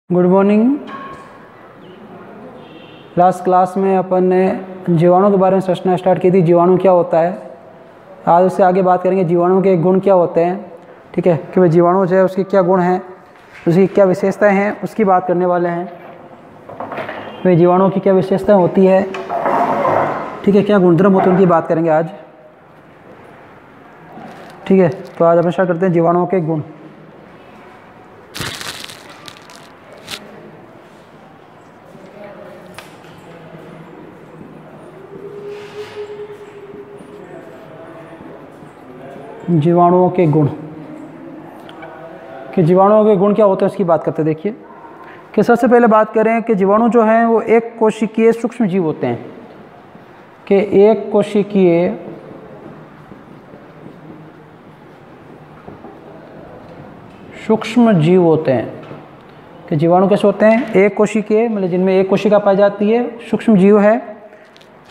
Good morning. Last class में अपन ने जीवाणु के बारे में सोचना स्टार्ट की थी। जीवाणु क्या होता है, आज उससे आगे बात करेंगे जीवाणु के गुण क्या होते हैं। ठीक है कि भाई जीवाणु जो है उसके क्या गुण हैं, उसकी क्या विशेषताएं हैं, उसकी बात करने वाले हैं। भाई जीवाणु की क्या विशेषताएं होती है, ठीक है, क्या गुणधर्म होते हैं, उनकी बात करेंगे आज। ठीक है, तो आज अपन स्टार्ट करते हैं जीवाणुओं के गुण। जीवाणुओं के गुण कि जीवाणुओं के गुण क्या होते हैं उसकी बात करते हैं। देखिए कि सबसे पहले बात करें कि जीवाणु जो हैं वो एक कोशिकीय सूक्ष्म जीव होते हैं। कि एक कोशिकीय सूक्ष्म जीव होते हैं। कि जीवाणु कैसे होते हैं, एक कोशिकीय मतलब जिनमें एक कोशिका पाई जाती है, सूक्ष्म जीव है।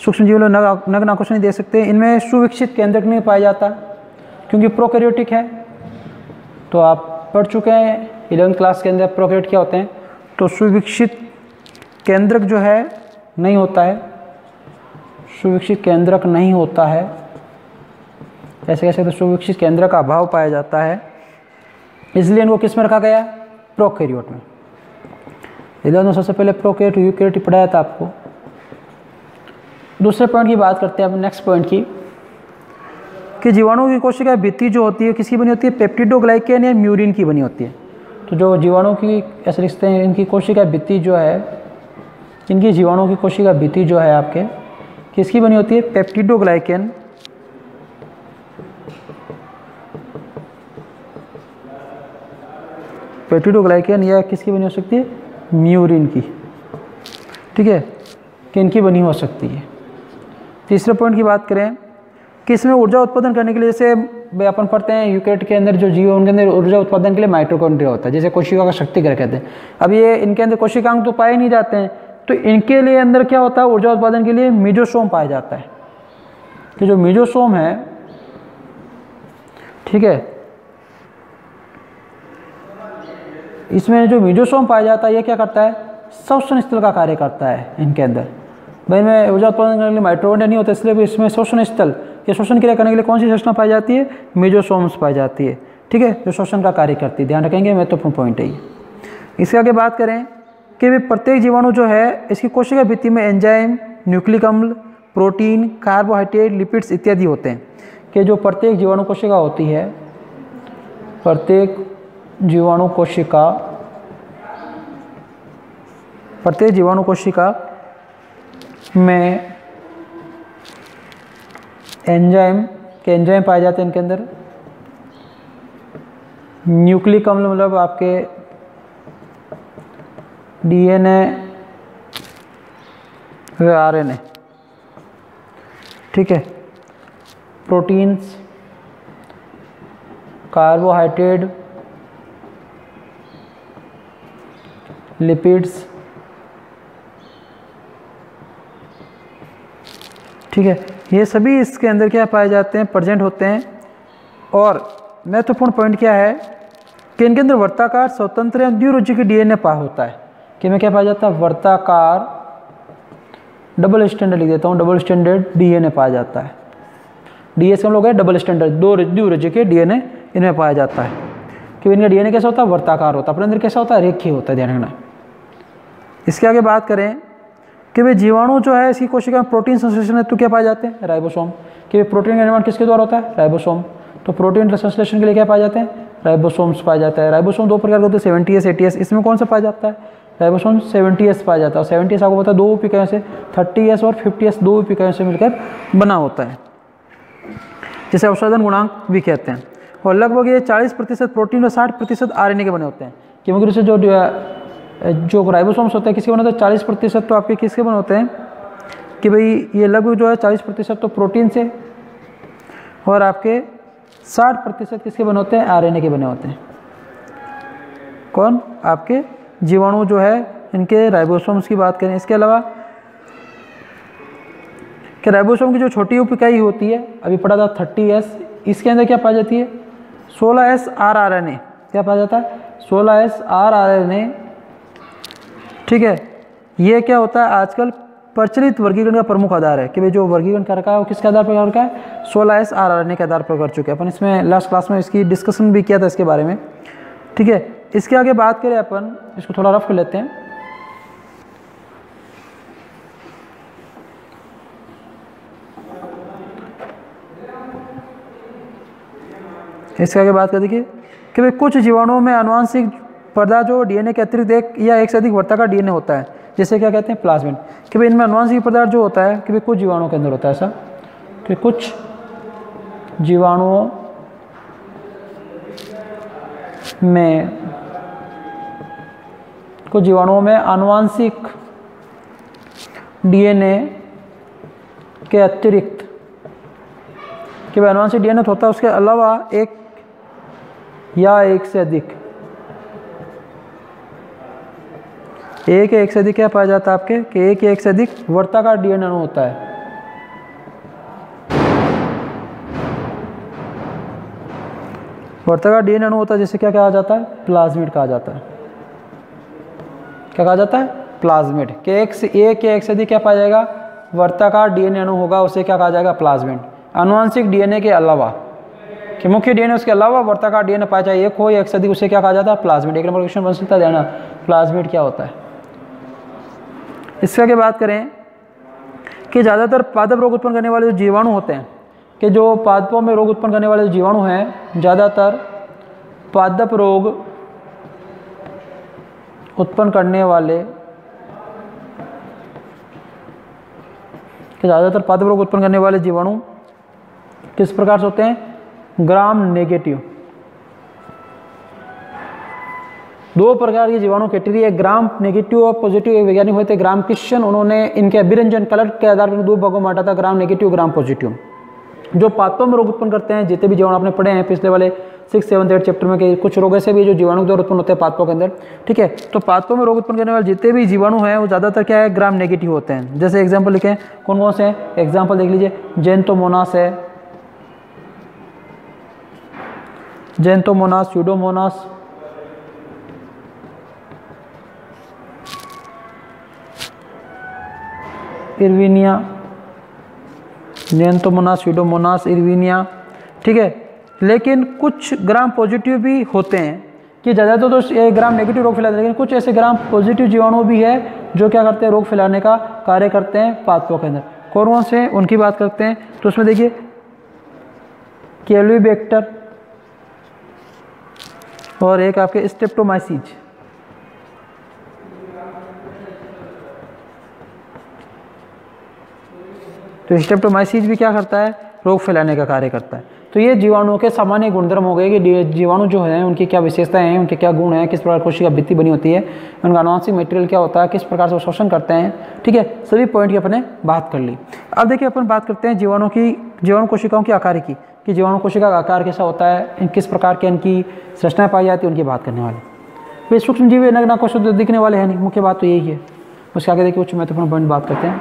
सूक्ष्म जीव लोग नग्न आंखों से नहीं देख सकते। इनमें सुविकसित केंद्रक नहीं पाया जाता क्योंकि प्रोकैरियोटिक है। तो आप पढ़ चुके हैं 11वीं क्लास के अंदर प्रोकैरियोट क्या होते हैं। तो सुविकसित केंद्रक जो है नहीं होता है, सुविकसित केंद्रक नहीं होता है। ऐसे कैसे, तो सुविकसित केंद्रक का अभाव पाया जाता है, इसलिए इनको किस में रखा गया, प्रोकैरियोट में। 11 में सबसे पहले प्रोकैरियोट यूकैरियोट पढ़ाया था आपको। दूसरे पॉइंट की बात करते हैं अब, नेक्स्ट पॉइंट की, कि जीवाणु की कोशिका भित्ति जो होती है किसकी बनी होती है, पेप्टिडोग्लाइकेन या म्यूरिन की बनी होती है। तो जो जीवाणु की ऐसे लिखते हैं, इनकी कोशिका भित्ति जो है, इनकी जीवाणु की कोशिका भित्ति जो है आपके किसकी बनी होती है, पेप्टिडोग्लाइकेन पेप्टिडोग्लाइकेन या किसकी बनी हो सकती है, म्यूरिन की। ठीक है, कि इनकी बनी हो सकती है। तीसरे पॉइंट की बात करें कि इसमें ऊर्जा उत्पादन करने के लिए, जैसे अपन पढ़ते हैं यूकैरियोट के अंदर जो जीव है उनके अंदर ऊर्जा उत्पादन के लिए माइटोकॉन्ड्रिया होता है, जैसे कोशिका का शक्ति घर कहते हैं। अब ये इनके अंदर कोशिकांग तो पाए नहीं जाते हैं, तो इनके लिए अंदर क्या होता है, ऊर्जा उत्पादन के लिए मीजोसोम पाया जाता है। कि जो मीजोसोम है, ठीक है, इसमें जो मीजोसोम पाया जाता है ये क्या करता है, श्वसन स्थल का कार्य करता है इनके अंदर। भाई में ऊर्जा उत्पादन करने के लिए माइटोकॉन्ड्रिया नहीं होता, इसलिए भी इसमें श्वसन स्थल के शोषण क्रिया करने के लिए कौन सी संरचना पाई जाती है, मीजोसोम्स पाई जाती है। ठीक है, जो शोषण का कार्य करती है, ध्यान रखेंगे, महत्वपूर्ण पॉइंट है ये। इसके आगे बात करें कि भी प्रत्येक जीवाणु जो है इसकी कोशिका भित्ति में एंजाइम, न्यूक्लिक अम्ल, प्रोटीन, कार्बोहाइड्रेट, लिपिड्स इत्यादि होते हैं। कि जो प्रत्येक जीवाणु कोशिका होती है, प्रत्येक जीवाणु कोशिका में एंजाइम पाए जाते हैं इनके अंदर। न्यूक्लिक अम्ल मतलब आपके डीएनए व आरएनए। ठीक है, प्रोटीन्स, कार्बोहाइड्रेट, लिपिड्स। ठीक है, ये सभी इसके अंदर क्या पाए जाते हैं, प्रेजेंट होते हैं। और महत्वपूर्ण पॉइंट क्या है कि इनके अंदर वर्ताकार, स्वतंत्र एवं द्विरुचिक डीएनए होता है। कि मैं क्या पाया जाता है, वर्ताकार, डबल स्टैंडर्ड लिख देता हूँ, डबल स्टैंडर्ड डीएनए पाया जाता है। डीएस हम लोग है डबल स्टैंडर्ड, दो द्विरुचिक डीएनए इनमें पाया जाता है। कि इनका डीएनए कैसा होता है, वर्ताकार होता है, अपने अंदर कैसा होता है, रेखीय होता है, ध्यान रखना। इसके आगे बात करें कि वे जीवाणु जो है इसकी कोशिका में प्रोटीन संश्लेषण हेतु क्या पाए जाते हैं, राइबोसोम। कि प्रोटीन का निर्माण किसके द्वारा होता है, राइबोसोम। तो प्रोटीन संश्लेषण के लिए क्या पाए जाते हैं, राइबोसोम्स पाया जाता है। राइबोसोम दो प्रकार के होते हैं, 70S 80S। इसमें कौन सा पाया जाता है, राइबोसोम 70S पाया जाता है। और 70S आपको पता है 2 उप इकाइयों से, 30S और 50S 2 उप इकाइयों से मिलकर बना होता है, जिसे अवशोषण गुणांक भी कहते हैं। और लगभग ये 40% प्रोटीन और 60% आरएनए के बने होते हैं। कि मुख्य रूप से जो राइबोसोम्स होते हैं किसके बने होते हैं, 40% तो आपके किसके बने होते हैं, कि भाई ये लगभग जो है 40% तो प्रोटीन से, और आपके 60% किसके बने होते हैं, आरएनए के बने होते हैं। कौन, आपके जीवाणु जो है इनके राइबोसोम्स की बात करें। इसके अलावा कि राइबोसोम की जो छोटी उप इकाई होती है, अभी पढ़ा था 30S, इसके अंदर क्या पाई जाती है, 16S RRNA। क्या पाया जाता है, 16S RRNA ठीक है, ये क्या होता है आजकल प्रचलित वर्गीकरण का प्रमुख आधार है कि भाई जो वर्गीकरण कर रखा है वो किसके आधार पर कर रखा है, 16S RRNA के आधार पर कर चुके हैं अपन। इसमें लास्ट क्लास में इसकी डिस्कशन भी किया था इसके बारे में। ठीक है, इसके आगे बात करें अपन, इसको थोड़ा रफ कर लेते हैं। इसके आगे बात कर देखिए कि भाई कुछ जीवाणुओं में आनुवंशिक पदार्थ जो डीएनए के अतिरिक्त एक या एक से अधिक वर्ताकार डीएनए होता है, जिसे क्या कहते हैं प्लाज्मिड। कि भाई इनमें आनुवंशिक पदार्थ जो होता है कि भाई कुछ जीवाणुओं के अंदर होता है ऐसा कि कुछ जीवाणुओं में आनुवंशिक डीएनए के अतिरिक्त कि भाई आनुवंशिक डीएनए होता है, उसके अलावा एक या एक से अधिक एक से अधिक क्या पाया जाता है आपके कि एक या एक से अधिक वर्ताकार डीएनए अणु होता है। वर्ताकार डीएनए अणु होता है जिसे क्या कहा जाता है, प्लाज्मिड कहा जाता है। क्या कहा जाता है, प्लाज्मिड। कि एक या एक से अधिक क्या पाया जाएगा, वर्ताकार डीएनए अणु होगा, उसे क्या कहा जाएगा, प्लाज्मिड। आनुवंशिक डीएनए के अलावा कि मुख्य डीएनए उसके अलावा वर्ताकार डीएनए पाया जाए एक हो या एक से अधिक, उसे क्या कहा जाता है, प्लाज्मिड। एक नंबर क्वेश्चन बन सकता है, ध्यान प्लाज्मिड क्या होता है। इसके आगे बात करें कि ज़्यादातर पादप रोग उत्पन्न करने वाले जो जीवाणु होते हैं, कि जो पादपों में रोग उत्पन्न करने वाले जो जीवाणु हैं, ज़्यादातर पादप रोग उत्पन्न करने वाले जीवाणु किस प्रकार से होते हैं, ग्राम नेगेटिव। दो प्रकार के जीवाणु कैटेगरी है, ग्राम नेगेटिव और पॉजिटिव। एक वैज्ञानिक हुए थे ग्राम क्रिश्चियन, उन्होंने इनके अभिरंजन कलर के आधार पर दो भागों में बांटा था, ग्राम नेगेटिव, ग्राम पॉजिटिव। जो पादपों में रोग उत्पन्न करते हैं, जितने भी जीवाणु आपने पढ़े हैं पिछले वाले 6, 7, 8 चैप्टर में, कि कुछ रोग ऐसे भी जो जीवाणु द्वारा उत्पन्न होते हैं पादपों के अंदर। ठीक है, तो पादपों में रोग उत्पन्न करने वाले जितने भी जीवाणु हैं वो ज़्यादातर क्या है, ग्राम नेगेटिव होते हैं। जैसे एग्जाम्पल लिखें, कौन कौन से हैं, एग्जाम्पल देख लीजिए, जेंटोमोनास है, जेंटोमोनास, स्यूडोमोनास, इरविनिया, जेंटोमोनास, स्यूडोमोनास, इरविनिया। ठीक है, लेकिन कुछ ग्राम पॉजिटिव भी होते हैं कि ज़्यादातर तो ये ग्राम नेगेटिव रोग फैलाते हैं, लेकिन कुछ ऐसे ग्राम पॉजिटिव जीवाणु भी है जो क्या करते हैं, रोग फैलाने का कार्य करते हैं पादपों के अंदर। कौन कौन से, उनकी बात करते हैं। तो उसमें देखिए कैल्विबैक्टर और एक आपके स्ट्रेप्टोमाइसीज। तो स्ट्रेप्टोमाइसीज भी क्या करता है, रोग फैलाने का कार्य करता है। तो ये जीवाणुओं के सामान्य गुणधर्म हो गए कि जीवाणु जो हैं उनकी क्या विशेषताएं हैं, उनके क्या गुण हैं, किस प्रकार कोशिका भित्ति बनी होती है, उनका आनुवंशिक मटेरियल क्या होता है, किस प्रकार से वो शोषण करते हैं। ठीक है, सभी पॉइंट की अपने बात कर ली। अब देखिए अपन बात करते हैं जीवाणु कोशिकाओं की आकार की, कि जीवाणु कोशिका का आकार कैसा होता है, किस प्रकार के इनकी संरचनाएं पाई जाती है, उनकी बात करने वाले। वे सूक्ष्म जीव नग्न आंखों से दिखने वाले हैं नहीं, मुख्य बात तो यही है। उसके आगे देखिए उच्च महत्वपूर्ण पॉइंट बात करते हैं।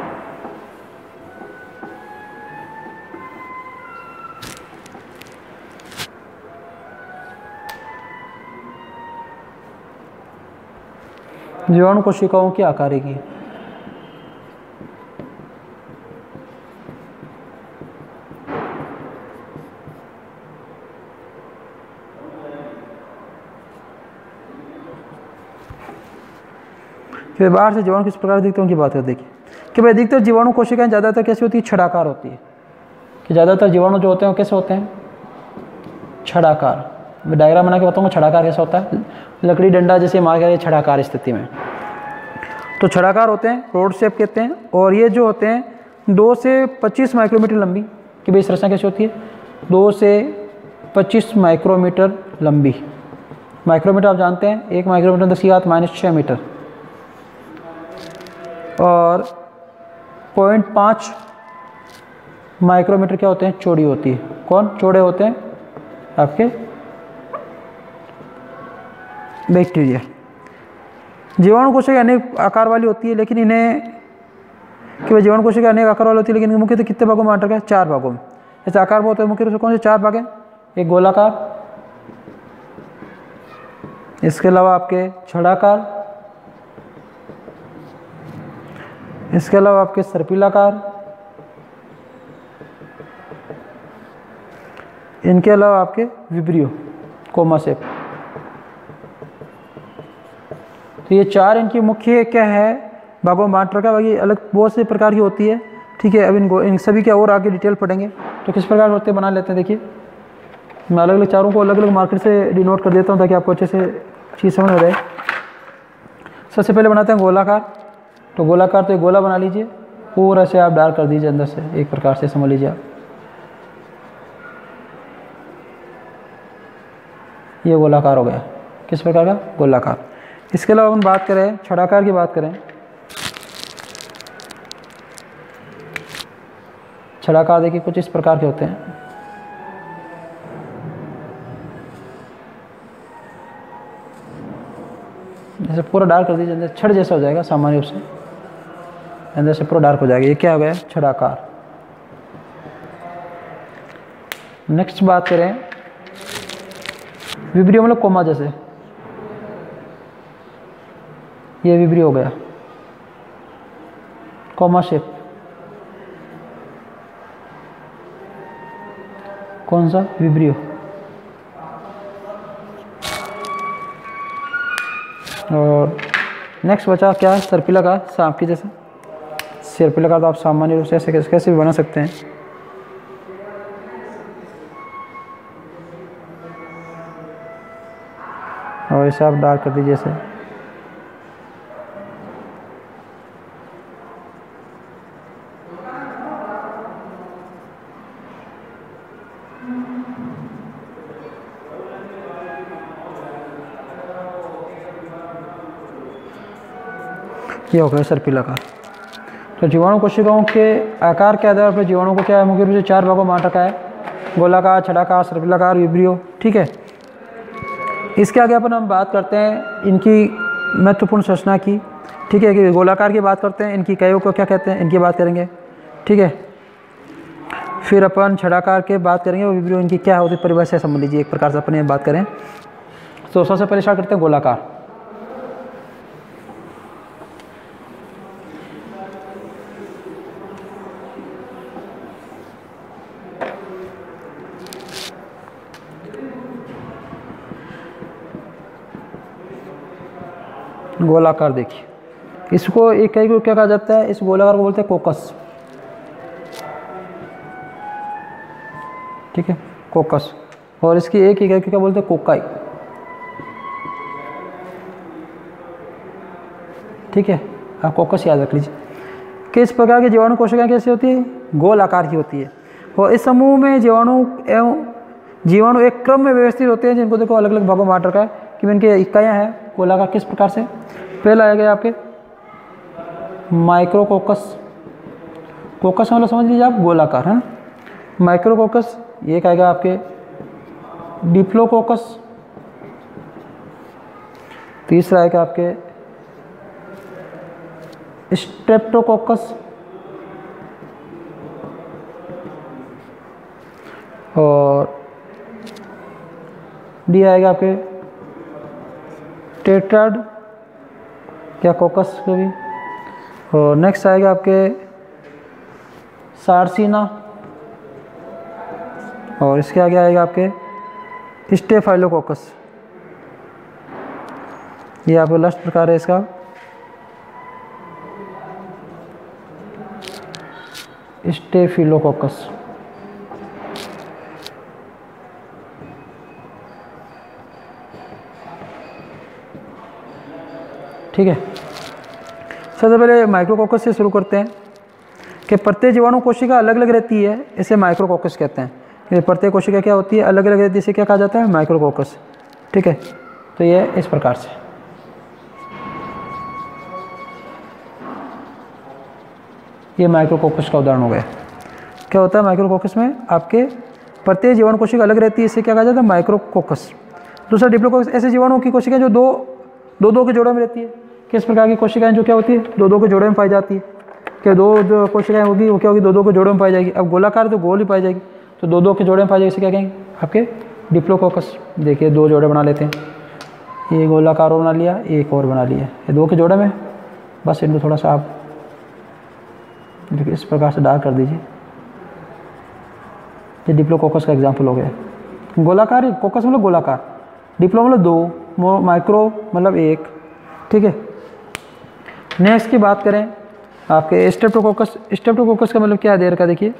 जीवाणु कोशिकाओं की आकारिकी। फिर बाहर से जीवाणु किस प्रकार दिखते हैं उनकी बात करते हैं कि भाई अधिकतर जीवाणु कोशिकाएं ज़्यादातर कैसी होती है, छड़ाकार होती है। कि ज़्यादातर जीवाणु जो होते हैं वो कैसे होते हैं, छड़ाकार। मैं डायग्राम बना के बताऊंगा छड़ाकार कैसा होता है। लकड़ी डंडा जैसे मार कर छड़ाकार स्थिति में, तो छड़ाकार होते हैं, रोड शेप कहते हैं। और ये जो होते हैं 2 से 25 माइक्रोमीटर लंबी। कि भाई संरचना कैसी होती है, 2 से 25 माइक्रोमीटर लंबी। माइक्रोमीटर आप जानते हैं, 1 माइक्रोमीटर 10⁻⁻⁶ मीटर। और 0.5 माइक्रोमीटर क्या होते हैं, चौड़ी होती है। कौन चौड़े होते हैं, आपके बैक्टीरिया। जीवाणु कोशिका अनेक आकार वाली होती है, लेकिन इन्हें कि वह जीवाणु कोशिका अनेक आकार वाली होती है, लेकिन मुख्यतः कितने भागों में बांटा गया, 4 भागों में। ऐसे आकार में होते हैं मुख्य रूप से कौन से 4 भाग हैं, एक गोलाकार, इसके अलावा आपके छड़ाकार, इसके अलावा आपके सर्पिलाकार, इनके अलावा आपके विब्रियो कोमा शेप। तो ये 4 इनकी मुख्य क्या है भागों में बांट रखा है। बाकी अलग बहुत से प्रकार की होती है, ठीक है। अब इनको इन सभी के और आगे डिटेल पढ़ेंगे। तो किस प्रकार होते हैं बना लेते हैं। देखिए मैं अलग अलग चारों को अलग अलग मार्केट से डिनोट कर देता हूँ ताकि आपको अच्छे से चीज़ समझ में आए। सबसे पहले बनाते हैं गोलाकार। तो गोलाकार तो एक गोला बना लीजिए, पूरा से आप डार्क कर दीजिए अंदर से, एक प्रकार से समझ लीजिए आप। ये गोलाकार हो गया। किस प्रकार का गोलाकार। इसके अलावा हम बात करें छड़ाकार की बात करें। छड़ाकार देखिए कुछ इस प्रकार के होते हैं। जैसे पूरा डार्क कर दीजिए, अंदर छड़ जैसा हो जाएगा सामान्य रूप से, अंदर से पूरा डार्क हो जाएगा। ये क्या हो गया छड़ाकार। नेक्स्ट बात करें विब्रियो मतलब कोमा जैसे, ये विब्रियो हो गया कोमा शेप। कौन सा विब्रियो। और नेक्स्ट बचा क्या है सर्पिलाकार, सांप की जैसे। सर्पिलाकार तो आप सामान्य रूप से ऐसे कैसे भी बना सकते हैं। और इसे आप डार्क कर दीजिए ऐसे। ये हो गया सर्पिलाकार। तो जीवाणु कोशिकाओं के आकार के आधार पर जीवाणु को क्या है मुख्य रूप से 4 भागों में बांट रखा है, गोलाकार, छड़ाकार, सर्पिलाकार, विब्रियो, ठीक है। इसके आगे अपन हम बात करते हैं इनकी महत्वपूर्ण संरचना की, ठीक है। कि गोलाकार की बात करते हैं, इनकी इकाइयों को क्या कहते हैं इनकी बात करेंगे, ठीक है। फिर अपन छड़ाकार के बात करेंगे और विब्रियो इनकी क्या होती है परिभाषा समझ लीजिए एक प्रकार से अपन ये बात करें। तो सबसे पहले स्टार्ट करते हैं गोलाकार। गोलाकार देखिए, इसको एक इकाई को क्या कहा जाता है, इस गोलाकार को बोलते हैं कोकस, ठीक है कोकस। और इसकी एक इकाई को क्या बोलते हैं कोकाई, ठीक है। आप कोकस याद रख लीजिए। किस प्रकार के जीवाणु कोशिकाएं कैसी होती है, गोल आकार की होती है। और इस समूह में जीवाणु एक क्रम में व्यवस्थित होते हैं, जिनको देखो अलग अलग भागों में बांट रखा है कि इनके इकाइयाँ हैं गोलाकार। किस प्रकार से, पहला आएगा आपके माइक्रोकोकस। कोकस मतलब समझ लीजिए आप गोलाकार है ना, माइक्रोकोकस। ये आएगा आपके डिप्लोकोकस। तीसरा आएगा आपके स्ट्रेप्टोकोकस। और डी आएगा आपके टेट्राड या कोकस को भी। और नेक्स्ट आएगा आपके सार्सिना। और इसके आगे आएगा आपके स्टेफाइलोकोकस। ये आपको लास्ट प्रकार है इसका स्टेफिलोकोकस, ठीक है। सबसे पहले माइक्रोकोकस से शुरू करते हैं कि प्रत्येक जीवाणु कोशिका अलग अलग रहती है, इसे माइक्रोकोकस कहते हैं। ये प्रत्येक कोशिका क्या होती है अलग अलग रहती है, इसे क्या कहा जाता है माइक्रोकोकस, ठीक है। तो ये इस प्रकार से ये माइक्रोकोकस का उदाहरण हो गया। क्या होता है माइक्रोकोकस में आपके प्रत्येक जीवाणु कोशिका अलग रहती है, इसे क्या कहा जाता है माइक्रोकोकस। दूसरा डिप्लोकोकस, ऐसे जीवाणुओं की कोशिका जो दो के जोड़े में रहती है। किस प्रकार की कोशिकाएं जो क्या होती है दो के जोड़े में पाई जाती है, कि दो जो कोशिकाएं होगी वो क्या होगी दो के जोड़े में पाई जाएगी। अब गोलाकार तो गोल ही पाई जाएगी, तो दो के जोड़े में पाई जाएगी, इसे क्या कहेंगे आपके डिप्लोकोकस। देखिए 2 जोड़े बना लेते हैं, ये गोलाकार और बना लिया, एक और बना लिया, ये 2 के जोड़े में। बस इनको थोड़ा सा आप देखिए इस प्रकार से डार्क कर दीजिए। ये डिप्लोकोकस का एग्जाम्पल हो गया। गोलाकार कोकस मतलब गोलाकार, डिप्लो मतलब 2, माइक्रो मतलब 1। ठीक है, नेक्स्ट की बात करें आपके स्ट्रेप्टोकोकस। स्ट्रेप्टोकोकस का मतलब क्या है दे रखा, देखिए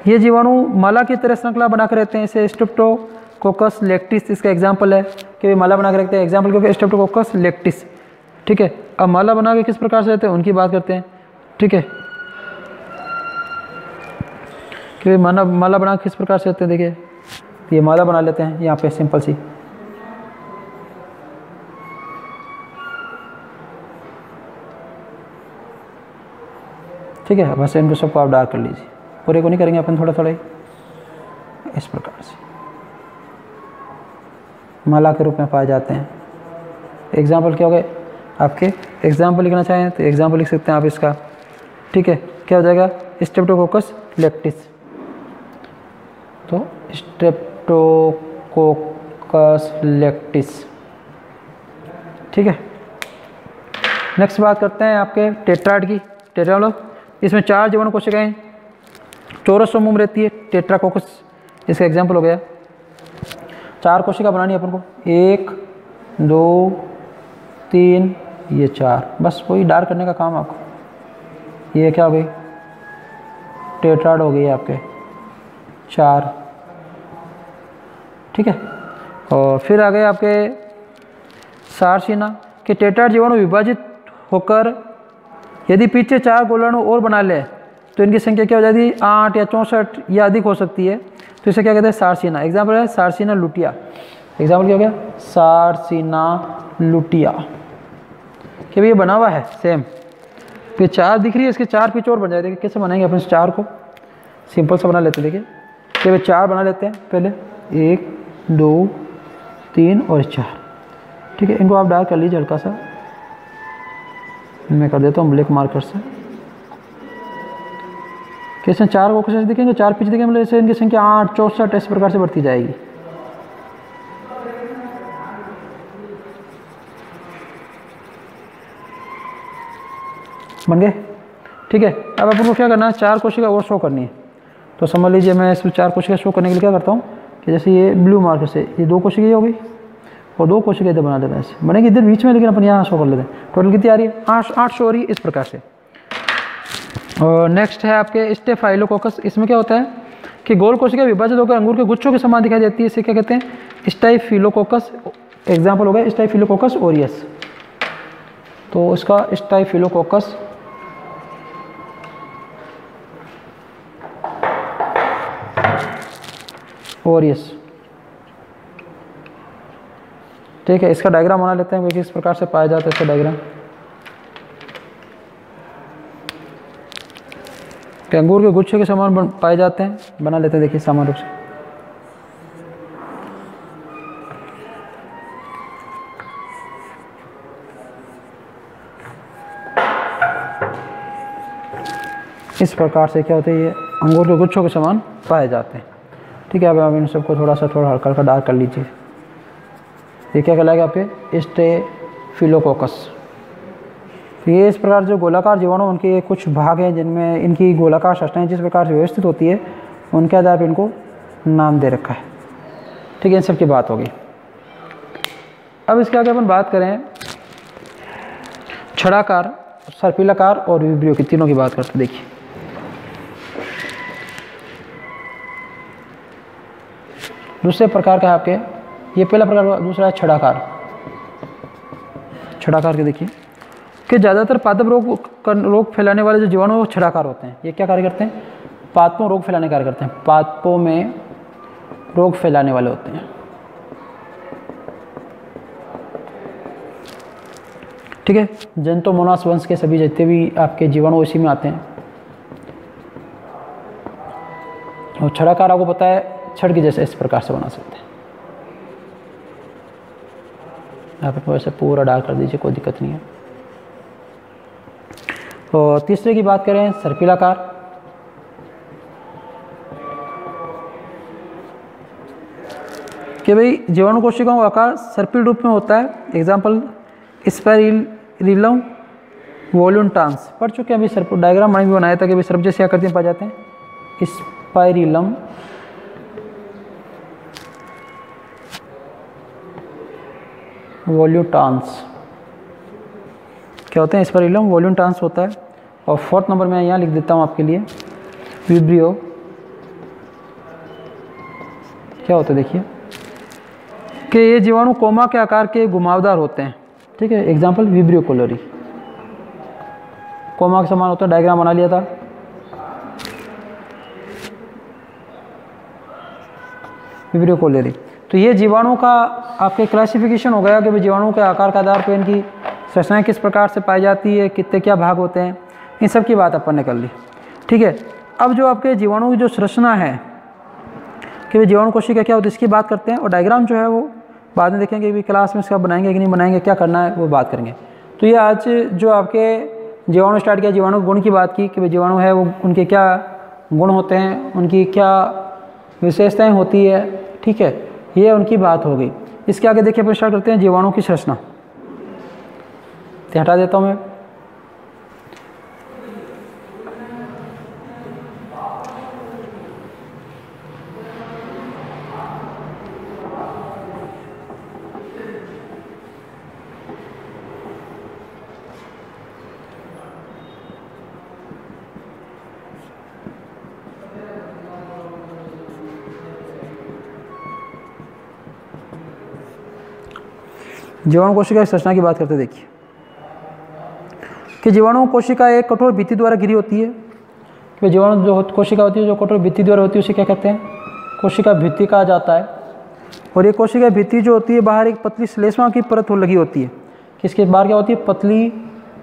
ये जीवाणु माला की तरह श्रृंखला बनाकर रहते हैं, इसे स्ट्रेप्टोकोकस लेक्टिस इसका एग्जाम्पल है कि वे माला बना के रखते हैं। एग्जाम्पल क्योंकि स्ट्रेप्टोकोकस लेक्टिस। ठीक है, अब माला बना के किस प्रकार से रहते हैं उनकी बात करते हैं। ठीक है, कि वे माला बना के किस प्रकार से रहते हैं। देखिए ये माला बना लेते हैं यहाँ पे सिंपल सी। ठीक है, बस इनको सबको आप डार्क कर लीजिए, पूरे को नहीं करेंगे अपन, थोड़ा थोड़ा ही इस प्रकार से माला के रूप में पाए जाते हैं। एग्जाम्पल क्या हो गए आपके, एग्जाम्पल लिखना चाहें तो एग्जाम्पल लिख सकते हैं आप इसका। ठीक है, क्या हो जाएगा स्ट्रेप्टोकोकस लेक्टिस। तो स्ट्रेप्टोकोकस लेक्टिस। ठीक है, नेक्स्ट बात करते हैं आपके टेट्राड की। टेट्रा मतलब इसमें 4 जीवाणु कोशिकाएं चौरस समूह में रहती है, टेट्राकोकस इसका एग्जाम्पल हो गया। 4 कोशिका बनानी है अपन को, 1 2 3 ये 4, बस वही डार्क करने का काम आपको। ये क्या हो गई टेट्राड हो गई आपके 4। ठीक है, और फिर आ गए आपके सारसीना कि टेट्राड जीवाणु विभाजित होकर यदि पीछे 4 गोलाणु और बना ले तो इनकी संख्या क्या हो जाती है 8 या 64 या अधिक हो सकती है, तो इसे क्या कहते हैं सारसीना। एग्जाम्पल है सारसीना लुटिया। एग्जाम्पल क्या हो गया सारसीना लुटिया, कि भाई ये बना हुआ है सेम, फिर 4 दिख रही है, इसके 4 पीछे और बन जाए। देखिए कैसे बनाएंगे अपन 4 को, सिंपल सा बना लेते हैं। देखिए कि भाई 4 बना लेते हैं पहले, 1 2 3 और 4। ठीक है, इनको आप डार्क कर लीजिए हल्का सा, मैं कर देता हूँ ब्लैक मार्कर से। कैसे 4 को कैसे दिखेंगे, 4 पीछे दिखेंगे, मतलब ऐसे इनकी संख्या 8 64 इस प्रकार से बढ़ती जाएगी। बन गए। ठीक है, अब अपन को क्या करना है 4 कोशिका और शो करनी है। तो समझ लीजिए मैं इसमें 4 कोशिका शो करने के लिए क्या करता हूँ कि जैसे ये ब्लू मार्कर से ये 2 कोशिका ये हो गई और 2 कोशिका इधर बना देते हैं, ऐसे बनेगी इधर बीच में, लेकिन अपन यहाँ शो कर लेते हैं। टोटल कितनी आ रही है 8 शो हो रही है इस प्रकार से। और नेक्स्ट है आपके स्टेफाइलोकोकस। इसमें क्या होता है कि गोल कोशिका विभाजित होकर अंगूर के गुच्छों के समान दिखाई देती है, इसे क्या कहते हैं स्टाइफिलोकोकस। एग्जाम्पल हो गया स्टाइफिलोकोकस ओरियस। तो इसका स्टाइफिलोकोकस ओरियस। ठीक है, इसका डायग्राम बना लेते हैं, किस प्रकार से पाया जाता है इसका डायग्राम। अंगूर के गुच्छे के समान पाए जाते हैं, बना लेते हैं। देखिए सामान्य रूप से इस प्रकार से क्या होते हैं, ये अंगूर के गुच्छों के समान पाए जाते हैं। ठीक है, अब आप इन सबको थोड़ा हल्का हल्का डार्क कर लीजिए। ये क्या कहलाएगा आपके स्टेफिलोकोकस। ये इस प्रकार जो गोलाकार जीवाणु उनके कुछ भाग हैं जिनमें इनकी गोलाकार संरचनाएं जिस प्रकार से व्यवस्थित होती है, उनके आधार पर इनको नाम दे रखा है। ठीक है, इन सब की बात होगी। अब इसके आगे अपन बात करें छड़ाकार, सर्पिलाकार और विब्रियो की, तीनों की बात करते हैं। देखिए दूसरे प्रकार का है आपके, ये पहला प्रकार, दूसरा है छड़ाकार। छड़ाकार के देखिए कि ज़्यादातर पादप रोग फैलाने वाले जो जीवाणु वो छड़ाकार होते हैं। ये क्या कार्य करते हैं, पादपों रोग फैलाने का कार्य करते हैं, पादपों में रोग फैलाने वाले होते हैं। ठीक है, जेंटोमोनास वंश के सभी जितने भी आपके जीवाणु इसी में आते हैं। और छड़ाकार आपको पता है छड़ की जैसे इस प्रकार से बना सकते हैं। आप इसको ऐसे पूरा डार्क कर दीजिए, कोई दिक्कत नहीं है। और तीसरे की बात करें सर्पिलाकार। कि भाई जीवाणु कोशिकाओं का आकार सर्पिल रूप में होता है। एग्जाम्पल स्पाइरिलम वॉल्यूंटान्स पढ़ चुके हैं अभी, सर डायग्राम मैंने भी बनाया था कि भाई सर्प जैसे क्या करते हैं पाए जाते हैं, स्पाइरिलम, वॉल्यूंटान्स क्या होते हैं, स्पाइरिलम वॉल्यूंटान्स होता है। और फोर्थ नंबर मैं यहाँ लिख देता हूँ आपके लिए, विब्रियो क्या होता है, देखिए कि ये जीवाणु कोमा के आकार के घुमावदार होते हैं, ठीक है। एग्जाम्पल विब्रियो कोलोरी, कोमा के समान होता है, डायग्राम बना लिया था। विब्रियो कोलोरी, तो ये जीवाणु का आपके क्लासिफिकेशन हो गया कि जीवाणु के आकार के आधार पर इनकी संरचनाएं किस प्रकार से पाई जाती है, कितने क्या भाग होते हैं, इन सब की बात अपन ने कर ली, ठीक है। अब जो आपके जीवाणु की जो संरचना है कि भाई जीवाणु कोशिका क्या होती है, इसकी बात करते हैं। और डायग्राम जो है वो बाद में देखेंगे भी क्लास में इसका बनाएंगे कि नहीं बनाएंगे, क्या करना है वो बात करेंगे। तो ये आज जो आपके जीवाणु स्टार्ट किया, जीवाणु गुण की बात की कि भाई जीवाणु है वो उनके क्या गुण होते हैं, उनकी क्या विशेषताएं होती है, ठीक है, ये उनकी बात हो गई। इसके आगे देखिए अपन स्टार्ट करते हैं जीवाणु की संरचना। तो हटा देता हूँ मैं, जीवाणु कोशिका की संरचना की बात करते देखिए कि जीवाणु कोशिका एक कठोर भित्ति द्वारा घिरी होती है। कि जीवाणु जो कोशिका होती है जो कठोर भित्ति द्वारा होती है उसे क्या कहते हैं, कोशिका भित्ति कहा जाता है। और ये कोशिका भित्ति जो होती है बाहर एक पतली श्लेष्मा की परत लगी होती है। किसके बाहर क्या होती है, पतली,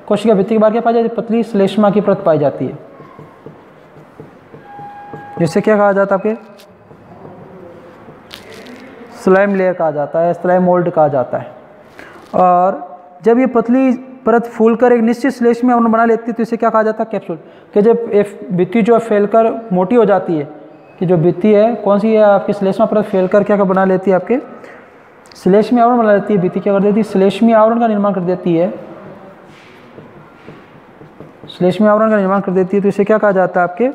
कोशिका भित्ति के बाहर क्या पाई जाती है, पतली श्लेष्मा की परत पाई जाती है, जिससे क्या कहा जाता है, आपके स्लाइम लेयर कहा जाता है, स्लाइम मोल्ड कहा जाता है। और जब ये पतली परत फूलकर एक निश्चित श्लेष्म में आवरण बना लेती है तो इसे क्या कहा जाता है, कैप्सूल। कि जब भित्ति जो फैलकर मोटी हो जाती है, कि जो भित्ति है कौन सी है आपकी श्लेष्मा परत फैलकर क्या बना लेती है, आपके श्लेष्मी आवरण बना लेती है। भित्ति क्या कर देती है, श्लेष्मी आवरण का निर्माण कर देती है, श्लेष्मी आवरण का निर्माण कर देती है। तो इसे क्या कहा जाता है, आपके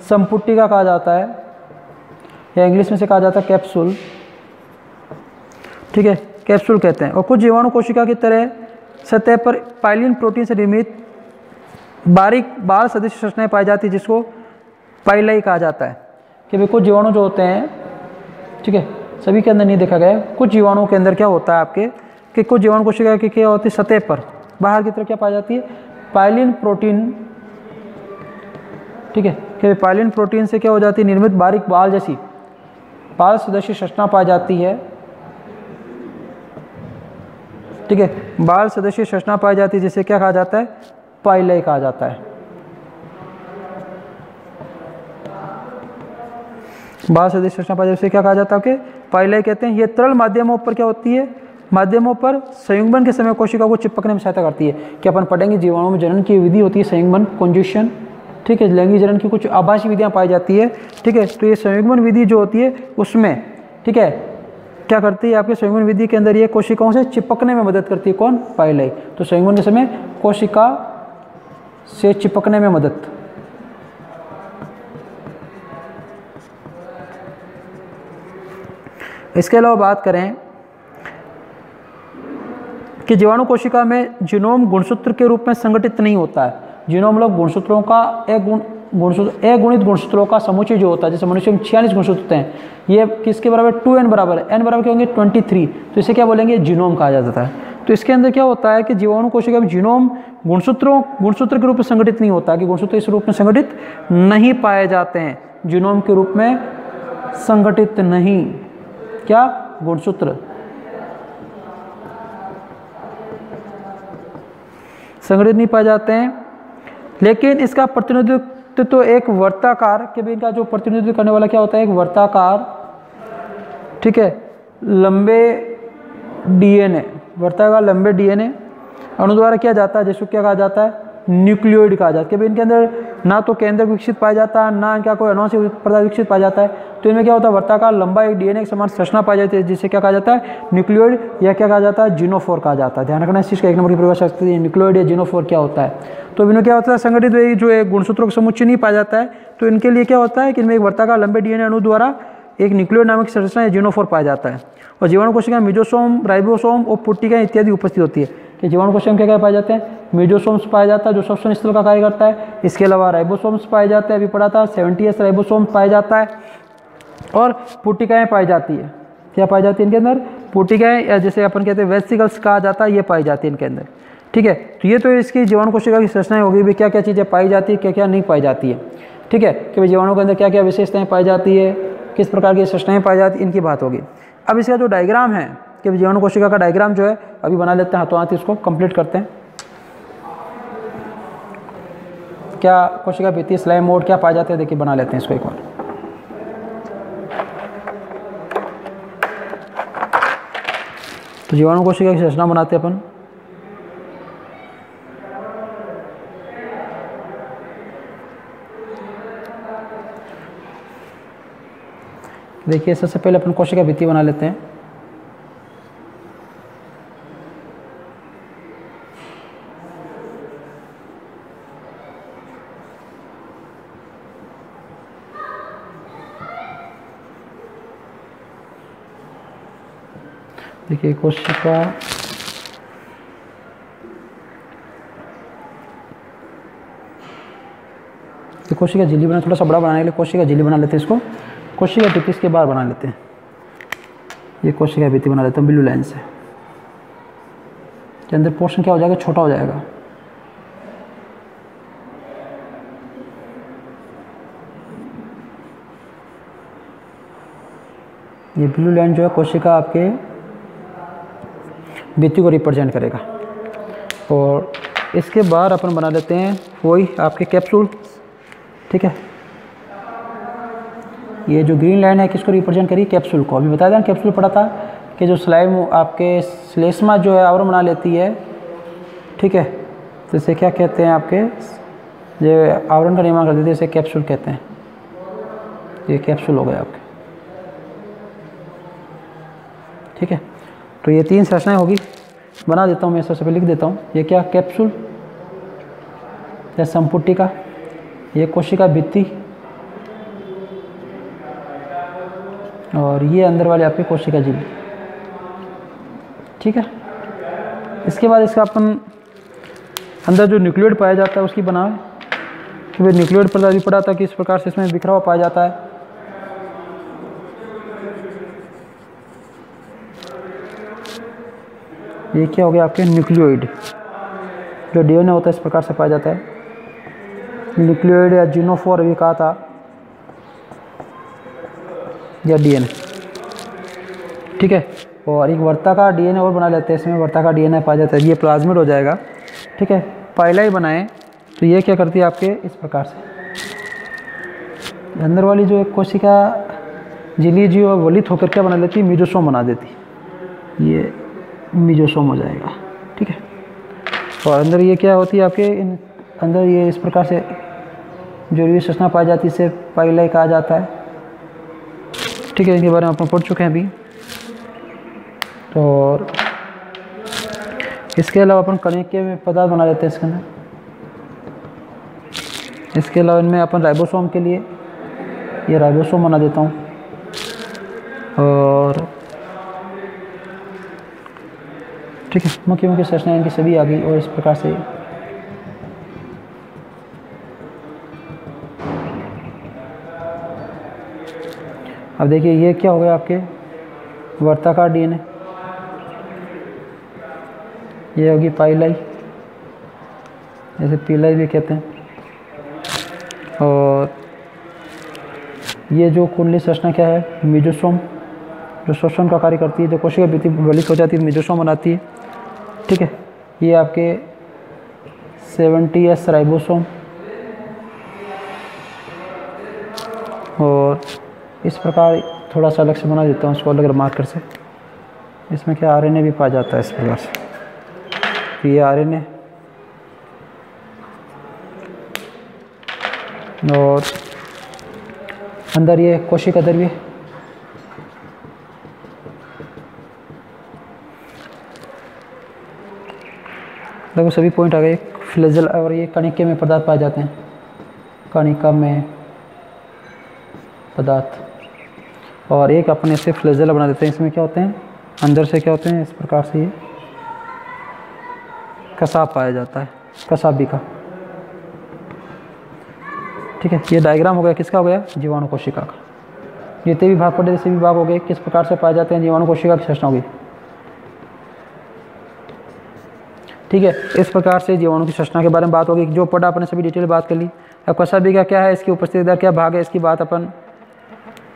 संपुटिका कहा जाता है, या इंग्लिश में से कहा जाता है कैप्सूल, ठीक है, कैप्सूल कहते हैं। और कुछ जीवाणु कोशिका की तरह सतह पर पाइलिन प्रोटीन से निर्मित बारीक बाल सदृश संरचनाएं पाई जाती है, जिसको पाइलाई कहा जाता है। कि भाई कुछ जीवाणु जो होते हैं, ठीक है, सभी के अंदर नहीं देखा गया, कुछ जीवाणुओं के अंदर क्या होता है आपके, कि कुछ जीवाणु कोशिका की क्या होती है, सतह पर बाहर की तरफ क्या पाई जाती है, पाइलिन प्रोटीन, ठीक है, कि पाइलिन प्रोटीन से क्या हो जाती है, निर्मित बारीक बाल जैसी बाल सदृश संरचना पाई जाती है, ठीक है, बाल सदृश संरचना पाई जाती है, जिसे क्या कहा जाता है, पाइलाई कहा जाता है। बाल सदृश संरचना पाई जाती है, क्या कहा जाता है, आपके पाइलाई कहते हैं। ये तरल माध्यमों पर क्या होती है, माध्यमों पर संयुग्मन के समय कोशिका को चिपकने में सहायता करती है। कि अपन पढ़ेंगे जीवाणु में जनन की विधि होती है संयुग्मन, कॉन्जुगेशन, ठीक है, लैंगिक जनन की कुछ आभासी विधियां पाई जाती है, ठीक है। तो ये संयुग्मन विधि जो होती है उसमें, ठीक है, क्या करती है, आपके संयुग्मन विधि के अंदर ये कोशिकाओं से चिपकने में मदद करती है, कौन, पाइलाई। तो संयुग्मन के समय कोशिका से चिपकने में मदद। इसके अलावा बात करें कि जीवाणु कोशिका में जीनोम गुणसूत्र के रूप में संगठित नहीं होता है। जीनोम मतलब गुणसूत्रों का अगुणित गुणसूत्रों का समुच्चय जो होता है, जैसे मनुष्य में 46 गुणसूत्र होते हैं, ये किसके बराबर, 2n बराबर है, n बराबर क्या होंगे 23, तो इसे क्या बोलेंगे, जीनोम कहा जाता है। तो इसके अंदर क्या होता है कि जीवाणु कोशिका में जीनोम गुणसूत्र के रूप में संगठित नहीं होता, कि गुणसूत्र इस रूप में संगठित नहीं पाए जाते हैं, जीनोम के रूप में संगठित नहीं, क्या, गुणसूत्र संगठित नहीं पाए जाते हैं। लेकिन इसका प्रतिनिधित्व तो एक वर्ताकार, के भी इनका जो प्रतिनिधित्व करने वाला क्या होता है, एक वर्ताकार, ठीक है, लंबे डीएनए, वर्ताकार लंबे डीएनए अणु द्वारा किया जाता है, जिसको क्या कहा जाता है, न्यूक्लियोइड कहा जाता है कि भाई इनके अंदर ना तो केंद्रक विकसित पाया जाता है, ना इनका कोई अनुवांशिक पदार्थ विकसित पाया जाता है। तो इनमें क्या होता है, वर्ताकार लंबा एक डीएनए के समान संरचना पाई जाती है, जिसे क्या कहा जाता है, न्यूक्लियोइड, या क्या कहा जाता है, जीनोफोर कहा जाता है। ध्यान रखना इस चीज़ का, 1 नंबर की परिभाषा न्यूक्लियोइड या जीनोफोर क्या होता है। तो इनमें क्या होता है, संगठित जो एक गुणसूत्रों का समुच्चय नहीं पाया जाता है, तो इनके लिए क्या होता है कि इनमें एक वर्ताकार लंबे डीएनए अणु द्वारा एक न्यूक्लियोइड नामक संरचना या जीनोफोर पाया जाता है। और जीवाणु कोशिका मेसोसोम, राइबोसोम और पुट्टिका इत्यादि उपस्थित होती है कि जीवाणु कोशिका में क्या क्या पाए जाते हैं, मेसोसोम्स पाया जाता है जो श्वसन स्थल का कार्य करता है। इसके अलावा राइबोसोम्स पाए जाते हैं, अभी पढ़ा था 70S राइबोसोम्स पाया जाता है, और पुट्टिकाएँ पाई जाती है। क्या पाई जाती है इनके अंदर, पुट्टिकाएँ, या जैसे अपन कहते हैं वेसिकल्स कहा जाता है, ये पाई जाती है इनके अंदर। ठीक है, तो ये तो इसकी जीवाणु कोशिका की संरचना होगी भी, क्या क्या चीज़ें पाई जाती है, क्या क्या नहीं पाई जाती है। ठीक है, कि भाई जीवाणु के अंदर क्या क्या विशेषताएं पाई जाती है, किस प्रकार की संरचनाएं पाई जाती है, इनकी बात होगी। अब इसका जो डायग्राम है कि जीवाणु कोशिका का डायग्राम जो है अभी बना लेते हैं, हाथों हाथ इसको कंप्लीट करते हैं। क्या कोशिका भित्ति, स्लाइम मोड क्या पाए जाते हैं, देखिए बना लेते हैं इसको एक बार। तो जीवाणु कोशिका की संरचना बनाते हैं अपन। देखिए सबसे पहले अपन कोशिका भित्ति बना लेते हैं। देखिए कोशिका कोशिका झिल्ली बना, थोड़ा सा बड़ा बनाने के लिए कोशिका झिल्ली बना लेते हैं इसको। कोशिका भित्ति इसके बाहर बना लेते हैं, ये कोशिका भित्ति बना लेते हैं ब्लू लाइन से। के अंदर पोर्शन क्या हो जाएगा, छोटा हो जाएगा। ये ब्लू लाइन जो है कोशिका आपके भित्ति को रिप्रेजेंट करेगा। और इसके बाहर अपन बना लेते हैं वही आपके कैप्सूल। ठीक है, ये जो ग्रीन लाइन है किसको रिप्रेजेंट करी, कैप्सूल को। अभी बता दें कैप्सूल पढ़ा था कि जो स्लाइम आपके श्लेष्मा जो है आवरण बना लेती है। ठीक है, तो इसे क्या कहते हैं, आपके जो आवरण का निर्माण कर देते हैं इसे कैप्सूल कहते हैं। ये कैप्सूल हो गए आपके। ठीक है, तो ये 3 संरचनाएं होगी, बना देता हूँ मैं, सबसे पहले लिख देता हूँ। ये क्या, कैप्सूल या संपुटिका, ये कोशिका भित्ति, और ये अंदर वाले आपके कोशिका झिल्ली। ठीक है, इसके बाद इसका अपन अंदर जो न्यूक्लियोइड पाया जाता है उसकी बनाए कि भाई न्यूक्लियोइड पर अभी पढ़ा था कि इस प्रकार से इसमें बिखरा हुआ पाया जाता है। ये क्या हो गया आपके न्यूक्लियोइड, जो डीएनए होता है इस प्रकार से पाया जाता है। न्यूक्लियोइड या जीनोफोर भी कहा था, या डीएनए। ठीक है, और एक वर्ताकार डीएनए और बना लेते हैं, इसमें वर्ताकार डीएनए पाया जाता है, ये प्लाज्मिड हो जाएगा। ठीक है, पाइलाई बनाएं तो ये क्या करती है आपके इस प्रकार से, अंदर वाली जो एक कोशिका झिल्ली जी और वलित होकर क्या बना लेती है, मेसोसोम बना देती है, ये मेसोसोम हो जाएगा। ठीक है, और अंदर ये क्या होती है आपके अंदर ये इस प्रकार से जो ये संरचना पाई जाती है इसे पाइलाई कहा जाता है। ठीक है, इनके बारे में अपन पढ़ चुके हैं अभी। और इसके अलावा अपन कणिक के पदार्थ बना लेते हैं इसके अंदर। इसके अलावा इनमें अपन राइबोसोम के लिए ये राइबोसोम बना देता हूँ। और ठीक है, मुख्य मुख्य संरचनाएं इनकी सभी आ गई। और इस प्रकार से अब देखिए ये क्या हो गया आपके वर्ताकार डीएनए, ये होगी पाइलाई, जैसे पीलाई भी कहते हैं। और ये जो कुंडली संरचना क्या है, मेसोसोम, जो श्वसन का कार्य करती है, जो कोशिका भित्ति वलित हो जाती है मेसोसोम बनाती है। ठीक है, ये आपके 70S राइबोसोम। और इस प्रकार थोड़ा सा अलग से बना देता हूँ इसको अलग मार्कर से। इसमें क्या आरएनए भी पाया जाता है इस प्रकार से, तो ये आरएनए और अंदर ये कोशिका द्रव्य, लगभग सभी पॉइंट आ गए। फ्लेजल और ये कणिका में पदार्थ पाए जाते हैं, कणिका में पदार्थ। और एक अपने इसे फ्लेजल बना देते हैं, इसमें क्या होते हैं अंदर से क्या होते हैं, इस प्रकार से ये कसाब पाया जाता है, कसाबी का। ठीक है, ये डायग्राम हो गया, किसका हो गया, जीवाणु कोशिका का। जितने भी भाग पड़े सभी भाग हो गए, किस प्रकार से पाए जाते हैं जीवाणु कोशिका की संरचना होगी। ठीक है, इस प्रकार से जीवाणु की संरचना के बारे में बात होगी। जो पढ़ा अपने सभी डिटेल बात कर ली। अब कसाबी का क्या है, इसकी उपस्थिति का क्या भाग है, इसकी बात अपन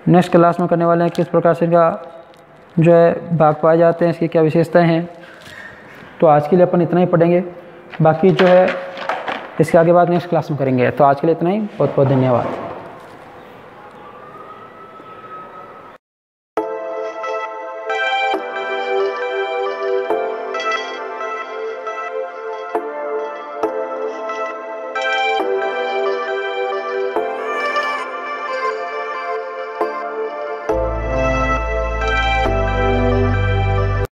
नेक्स्ट क्लास में करने वाले हैं। किस प्रकार से इनका जो है भाग पाए जाते हैं, इसकी क्या विशेषताएं हैं। तो आज के लिए अपन इतना ही पढ़ेंगे, बाकी जो है इसके आगे बात नेक्स्ट क्लास में करेंगे। तो आज के लिए इतना ही, बहुत बहुत धन्यवाद।